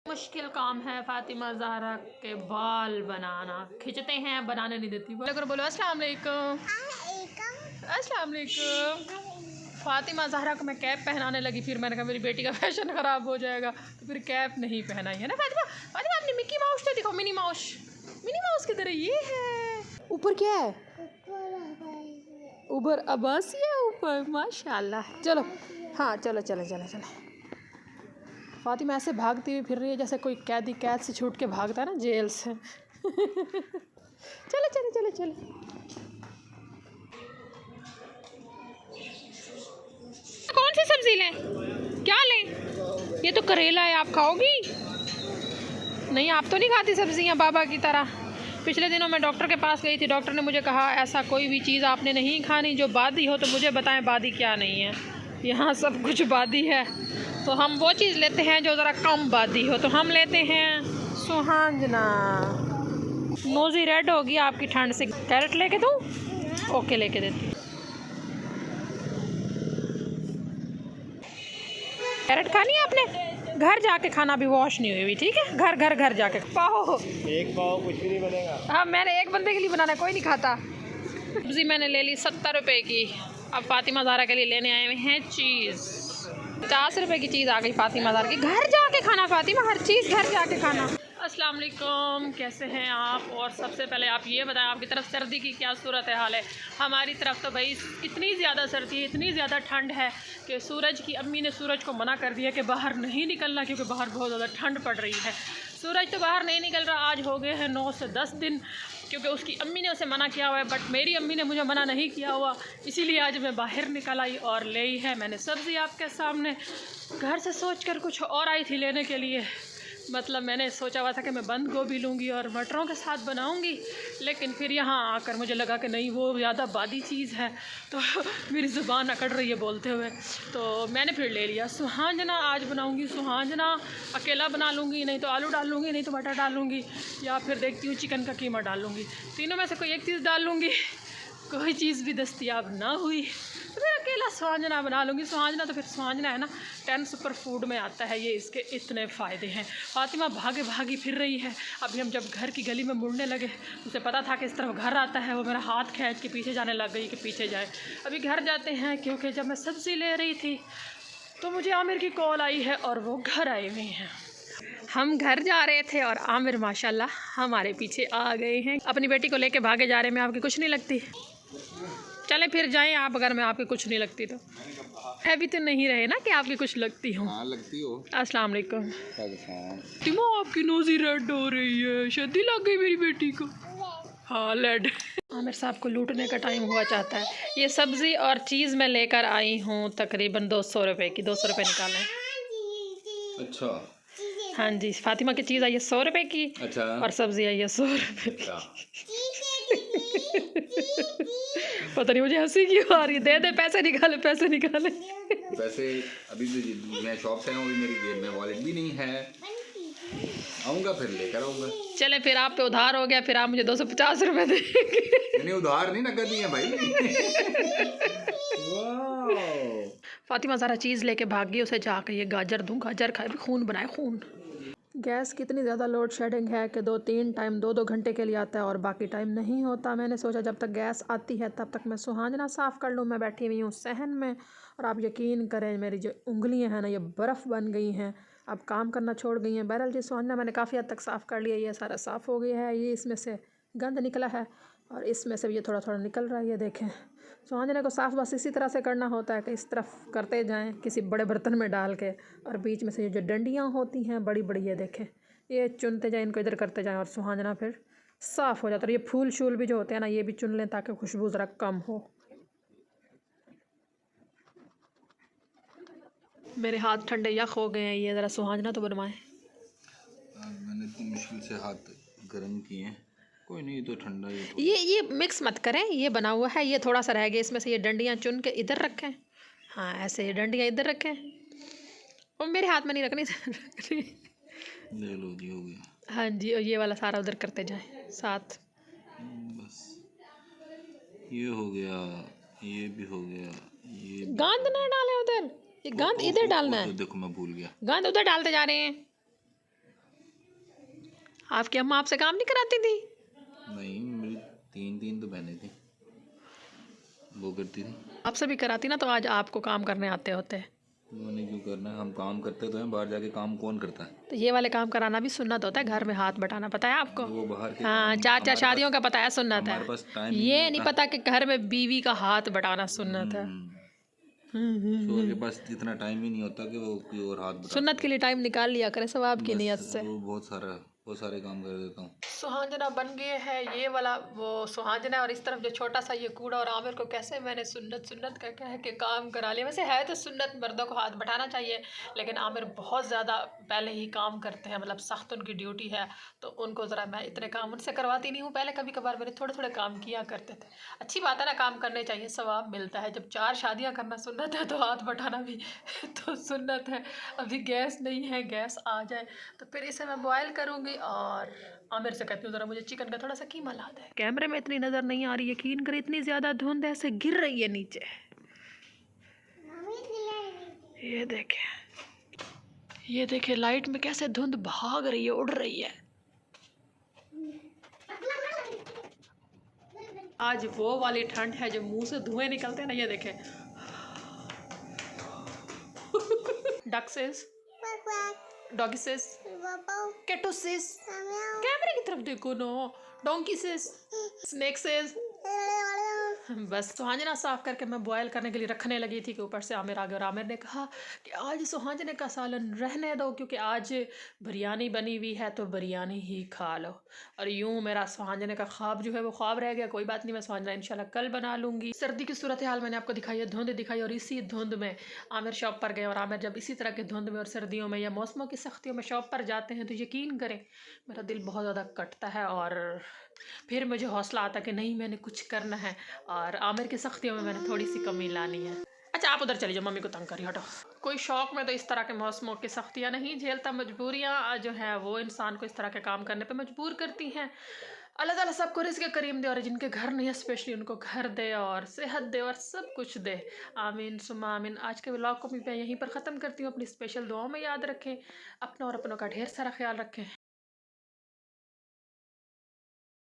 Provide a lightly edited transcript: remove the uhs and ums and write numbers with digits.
मुश्किल काम है फातिमा ज़हरा के बाल बनाना। खिंचते हैं, बनाने नहीं देती। बोलो अस्सलाम वालेकुम। अस्सलाम वालेकुम। फातिमा ज़हरा को मैं कैप पहनाने लगी, फिर मैंने कहा मेरी बेटी का फैशन ख़राब हो जाएगा, तो फिर कैप नहीं पहनाई है ना फातिमा। फातिमा आपने मिक्की माउस तो दिखाओ, मिनी माउस किधर है? ये है ऊपर, क्या है ऊपर? अब्बासिया ऊपर, माशाल्लाह। चलो हाँ चलो चलो चलो चलो। फातिमा ऐसे भागती हुई फिर रही है जैसे कोई कैदी कैद से छूट के भागता है ना, जेल से। चलो चलो चलो चलो। कौन सी सब्जी लें? क्या लें? ये तो करेला है, आप खाओगी? नहीं, आप तो नहीं खाती सब्जियां बाबा की तरह। पिछले दिनों मैं डॉक्टर के पास गई थी, डॉक्टर ने मुझे कहा ऐसा कोई भी चीज़ आपने नहीं खानी जो बादी हो। तो मुझे बताएं बादी क्या नहीं है? यहाँ सब कुछ बादी है, तो हम वो चीज़ लेते हैं जो ज़रा कम बादी हो। तो हम लेते हैं सुहांजना। नोज़ी रेड होगी आपकी ठंड से। कैरेट लेके दूँ? ओके, लेके देती। कैरेट खानी है आपने? घर जाके खाना, भी वॉश नहीं हुई हुई, ठीक है? घर जाके पाओ। एक पाव कुछ भी नहीं बनेगा। हाँ, मैंने एक बंदे के लिए बनाना, कोई नहीं खाता। सब्जी मैंने ले ली 70 रुपये की। अब फातिमा ज़हरा के लिए लेने आए हुए हैं चीज़। 50 रुपये की चीज़ आ गई फातिमा ज़हरा की। घर जाके खाना फातिमा, हर चीज़ घर जाके खाना। अस्सलाम वालेकुम, कैसे हैं आप? और सबसे पहले आप ये बताएं आपकी तरफ सर्दी की क्या सूरत हाल है? हमारी तरफ तो भाई इतनी ज़्यादा सर्दी है, इतनी ज़्यादा ठंड है कि सूरज की अम्मी ने सूरज को मना कर दिया कि बाहर नहीं निकलना, क्योंकि बाहर बहुत ज़्यादा ठंड पड़ रही है। सूरज तो बाहर नहीं निकल रहा, आज हो गए हैं 9 से 10 दिन, क्योंकि उसकी अम्मी ने उसे मना किया हुआ है। बट मेरी अम्मी ने मुझे मना नहीं किया हुआ, इसीलिए आज मैं बाहर निकल आई और ले ही है मैंने सब्ज़ी आपके सामने। घर से सोचकर कुछ और आई थी लेने के लिए, मतलब मैंने सोचा हुआ था कि मैं बंद गोभी लूँगी और मटरों के साथ बनाऊँगी, लेकिन फिर यहाँ आकर मुझे लगा कि नहीं, वो ज़्यादा बादी चीज़ है, तो मेरी ज़ुबान अकड़ रही है बोलते हुए। तो मैंने फिर ले लिया सुहांजना। आज बनाऊँगी सुहांजना, अकेला बना लूँगी, नहीं तो आलू डाल लूँगी, नहीं तो मटर डाल लूँगी, या फिर देखती हूँ चिकन का कीमा डाल लूँगी। तीनों में से कोई एक चीज़ डाल लूँगी। कोई चीज़ भी दस्तयाब ना हुई तो फिर अकेला सुहांजना बना लूँगी। सुहांजना तो फिर सुहांजना है ना, 10 सुपर फूड में आता है ये, इसके इतने फ़ायदे हैं। फातिमा भागे भागी फिर रही है। अभी हम जब घर की गली में मुड़ने लगे, उसे पता था कि इस तरफ घर आता है, वो मेरा हाथ खींच के पीछे जाने लग गई कि पीछे जाए। अभी घर जाते हैं, क्योंकि जब मैं सब्ज़ी ले रही थी तो मुझे आमिर की कॉल आई है और वो घर आए हुए हैं। हम घर जा रहे थे और आमिर माशाल्लाह हमारे पीछे आ गए हैं। अपनी बेटी को लेके भागे जा रहे हैं। मैं आपकी कुछ नहीं लगती? चले फिर जाएं आप, अगर मैं आपकी कुछ नहीं लगती तो। है भी तो नहीं रहे ना कि आपकी कुछ लगती हूँ। हाँ, लगती हो। अस्सलाम वालेकुम। तिमो आपकी नोज़ी रेड हो रही है, सर्दी लग गई मेरी बेटी को। हाँ, लेड। आमिर साहब को लूटने का टाइम हुआ चाहता है। ये सब्ज़ी और चीज़ मैं लेकर आई हूँ तकरीबन 200 रुपये की। 200 रुपये निकालें। अच्छा। हाँ जी, फातिमा की चीज़ आई है 100 रुपये की। अच्छा। और सब्ज़ी आई है 100 रुपये की। पता नहीं मुझे हंसी क्यों आ रही है। दे पैसे निकाले, पैसे निकाले। पैसे अभी भी मैं शॉप से आया हूँ, मेरी जेब में वॉलेट भी नहीं है। आऊँगा फिर लेकर आऊँगा। चले फिर आप पे उधार हो गया, फिर आप मुझे 250 रुपये देंगे। नहीं, उधार नहीं, नकद ही है भाई। फातिमा ज़रा चीज़ लेके भाग गई, उसे जाकर ये गाजर दूँ, गाजर खाए, खून बनाए खून। गैस कितनी ज़्यादा लोड शेडिंग है कि 2-3 टाइम 2-2 घंटे के लिए आता है और बाकी टाइम नहीं होता। मैंने सोचा जब तक गैस आती है तब तक मैं सुहांजना साफ़ कर लूँ। मैं बैठी हुई हूँ सहन में और आप यकीन करें मेरी जो उंगलियां हैं ना, ये बर्फ़ बन गई हैं, अब काम करना छोड़ गई हैं। बहरहाल जी, सुहांजना मैंने काफ़ी हद तक साफ़ कर लिया, ये सारा साफ़ हो गया है। ये इसमें से गंद निकला है और इसमें से भी ये थोड़ा थोड़ा निकल रहा है। ये देखें, सुहांजने को साफ़ बस इसी तरह से करना होता है कि इस तरफ करते जाएं किसी बड़े बर्तन में डाल के, और बीच में से ये जो डंडियाँ होती हैं बड़ी बड़ी, ये देखें, ये चुनते जाएं, इनको इधर करते जाएं और सुहांजना फिर साफ़ हो जाता है। और ये फूल शूल भी जो होते हैं ना, ये भी चुन लें ताकि खुशबू ज़रा कम हो। मेरे हाथ ठंडे यख हो गए हैं, ये ज़रा सुहांजना तो बनवाएं। मैंने इतनी मुश्किल से हाथ गर्म किए हैं। कोई नहीं, तो ठंडा ही तो। ये मिक्स मत करें, ये बना हुआ है, ये थोड़ा सा रह गया, इसमें से ये डंडियाँ चुन के इधर रखें। हाँ, ऐसे ये डंडियाँ इधर रखें, और मेरे हाथ में नहीं रखनी। ले लो जी, हो गया। हाँ जी, और ये वाला सारा उधर करते जाएं साथ। बस ये हो गया, ये भी हो गया, ये गांद ना डालें उधर, ये गांद इधर डालना है। देखो मैं भूल गया, गांद उधर डालते जा रहे हैं। आपकी अम्मा आपसे काम नहीं कराती थी? नहीं, मेरी तीन तो बहनें थी, वो करती थी। आपसे भी कराती ना, तो आज आपको काम करने आते होते। उन्होंने क्यों करना है, हम काम करते तो हैं, बाहर जाके काम कौन करता है? तो ये वाले काम कराना भी सुन्नत होता है, घर में हाथ बटाना, पता है आपको? वो बाहर के हाँ, काम, 4 हमारे शादियों पास का पता है सुन्नत है। हमारे पास टाइम ही ये नहीं होता। पता कि घर में बीवी का हाथ बटाना सुन्नत है। शोहर के पास इतना टाइम ही नहीं होता कि वो कोई और हाथ बटा सुन्नत के लिए टाइम निकाल लिया करे सवाब की बस नियत से। वो बहुत सारे काम कर देता हूँ। सुहांजना बन गए है, ये वाला वो सुहांजना है, और इस तरफ जो छोटा सा ये कूड़ा, और आमिर को कैसे मैंने सुन्नत सुन्नत का कह के काम करा लिया। वैसे है तो सुन्नत मर्दों को हाथ बैठाना चाहिए, लेकिन आमिर बहुत ज़्यादा पहले ही काम करते हैं, मतलब सख्त उनकी ड्यूटी है, तो उनको ज़रा मैं इतने काम उनसे करवाती नहीं हूँ। पहले कभी कभार मेरे थोड़े थोड़े काम किया करते थे। अच्छी बात है ना, काम करने चाहिए, सवाब मिलता है। जब 4 शादियाँ करना सुन्नत है तो हाथ बैठाना भी तो सुन्नत है। अभी गैस नहीं है, गैस आ जाए तो फिर इसे मैं बॉयल करूँगी। और आमिर से कहती हूँ ज़रा मुझे चिकन का थोड़ा सा कीमा ला दे। कैमरे में इतनी नज़र नहीं आ रही, यकीन कर, इतनी ज़्यादा धुंध ऐसे गिर रही है नीचे। ये देखे लाइट में कैसे धुंध भाग रही है, उड़ रही है। आज वो वाली ठंड है जो मुंह से धुएं निकलते हैं ना, ये देखे। डक्सिस, डॉगिसिस, कैटोसिस, कैमरे की तरफ देखो ना, डोंकीसिस, स्नेक्सिस। बस सुहांजना साफ करके मैं बॉयल करने के लिए रखने लगी थी कि ऊपर से आमिर आ गया, और आमिर ने कहा कि आज सुहांजने का सालन रहने दो, क्योंकि आज बिरयानी बनी हुई है तो बिरयानी ही खा लो। और यूं मेरा सुहांजने का ख्वाब जो है वो ख्वाब रह गया। कोई बात नहीं, मैं सुहांजना इंशाल्लाह कल बना लूँगी। सर्दी की सूरत हाल मैंने आपको दिखाई है, धुंध दिखाई, और इसी धुंध में आमिर शॉप पर गए। और आमिर जब इसी तरह के धुंध में और सर्दियों में या मौसमों की सख्तियों में शॉप पर जाते हैं तो यकीन करें मेरा दिल बहुत ज़्यादा कटता है, और फिर मुझे हौसला आता कि नहीं, मैंने कुछ करना है, और आमिर की सख्तियों में मैंने थोड़ी सी कमी लानी है। अच्छा आप उधर चली जाओ, मम्मी को तंग करी, हटो। कोई शौक में तो इस तरह के मौसमों की सख्तियाँ नहीं झेलता, मजबूरियाँ जो हैं वो इंसान को इस तरह के काम करने पे मजबूर करती हैं। अल्लाह ताला सबको रिज़्क़ करीम दे, और जिनके घर नहीं है स्पेशली उनको घर दे और सेहत दे और सब कुछ दे। आमीन सुम्मा आमीन। आज के व्लॉग को मैं यहीं पर ख़त्म करती हूँ। अपनी स्पेशल दुआओं में याद रखें, अपना और अपनों का ढेर सारा ख्याल रखें।